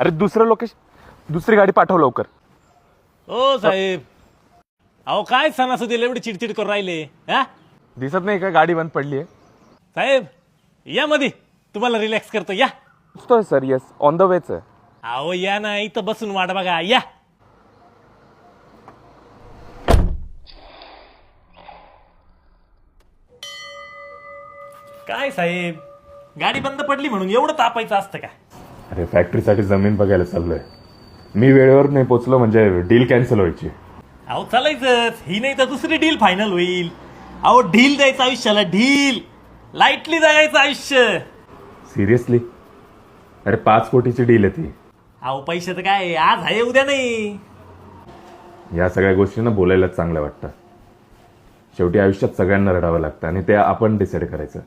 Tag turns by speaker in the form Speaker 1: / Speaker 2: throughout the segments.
Speaker 1: अरे दुसरं लोकेशन, दुसरी गाडी पाठव लवकर.
Speaker 2: ओ साहेब, अहो काय सणासुदीला एवढी चिडचिड करून राहिले हा?
Speaker 1: दिसत नाही का गाडी बंद पडली आहे?
Speaker 2: साहेब या मध्ये, तुम्हाला रिलॅक्स करतो या.
Speaker 1: Sir yes, on the vetch आहे.
Speaker 2: अहो या ना, इथं बसून वाट बघा या. काय साहेब, गाडी बंद पडली म्हणून एवढं तापायचं असतं का?
Speaker 1: अरे फॅक्टरीसाठी जमीन बघायला चाललोय. मी वेळेवर नाही पोचलो म्हणजे डील कॅन्सल व्हायची.
Speaker 2: अहो चालायचंच, ही नाही तर दुसरी डील फायनल होईल. अहो ढील द्यायचं आयुष्याला, ढील. लाईटली जायचं आयुष्य.
Speaker 1: सिरियसली? अरे 5 कोटीची डील आहे ती.
Speaker 2: अहो पैशाचं काय, आज आहे उद्या नाही.
Speaker 1: या सगळ्या गोष्टींना बोलायला चांगलं वाटतं. शेवटी आयुष्यात सगळ्यांना रडावं लागतं आणि ते आपण डिसाईड करायचं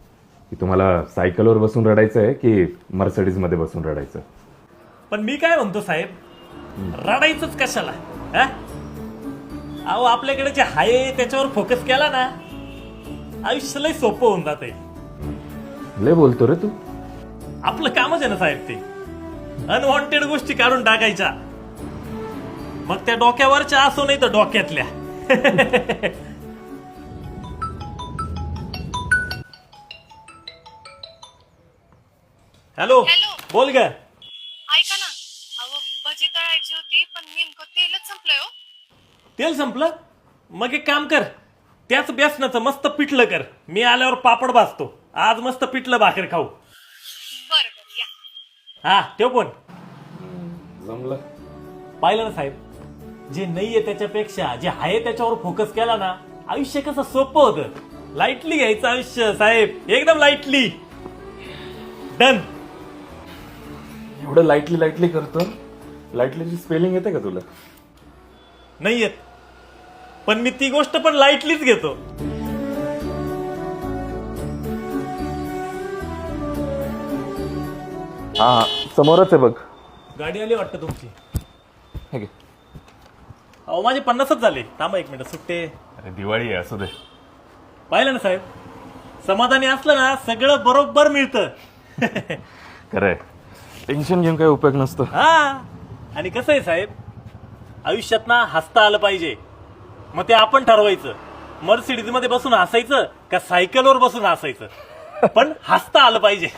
Speaker 1: की तुम्हाला सायकलवर बसून रडायचं आहे की मर्सिडीजमध्ये बसून रडायचं.
Speaker 2: पण मी काय म्हणतो साहेब, रडायचंच कशाला हा? अहो आपल्याकडे जे आहे त्याच्यावर फोकस केला ना, आयुष्य लय सोपं होऊन जाते.
Speaker 1: लय बोलतो रे तू.
Speaker 2: आपलं कामच आहे ना साहेब ते, अनवॉन्टेड गोष्टी काढून टाकायच्या. मग त्या डोक्यावरच्या असो नाही तर डोक्यातल्या. हॅलो, बोल ग.
Speaker 3: ऐका ना, अहो भजी तळायची होती पण नेमकं तेलच संपलंय हो.
Speaker 2: तेल संपलं? मग एक काम कर, त्याच बेसनाचं मस्त पिठलं कर. मी आल्यावर पापड भाजतो. आज मस्त पिठलं भाकर खाऊ.
Speaker 3: बरं बरं या.
Speaker 2: हा ठेव फोन.
Speaker 1: जमलं.
Speaker 2: पाहिलं ना साहेब, जे नाहीये त्याच्यापेक्षा जे आहे त्याच्यावर फोकस केला ना, आयुष्य कसं सोपं होतं. लाईटली घ्यायचं आयुष्य साहेब, एकदम लाईटली. डन.
Speaker 1: एवढं लाईटली करतो. लाईटलीची स्पेलिंग येते का तुला?
Speaker 2: नाही येत, पण मी ती गोष्ट पण लाईटलीच घेतो.
Speaker 1: हा समोरच आहे बघ.
Speaker 2: गाडी आली वाटतं तुमची.
Speaker 1: हे घे.
Speaker 2: अहो माझे 50च झाले. थांबा एक मिनिट, सुट्टे.
Speaker 1: अरे दिवाळी आहे, असू दे.
Speaker 2: पाहिलं ना साहेब, समाधानी असलं ना सगळं बरोबर मिळतं.
Speaker 1: खरंय, टेन्शन घेऊन काही उपयोग नसतो.
Speaker 2: हा, आणि कसं आहे साहेब, आयुष्यात ना हसता आलं पाहिजे. मग ते आपण ठरवायचं, मर्सिडीज मध्ये बसून हसायचं का सायकलवर बसून हसायचं, पण हसता आलं पाहिजे.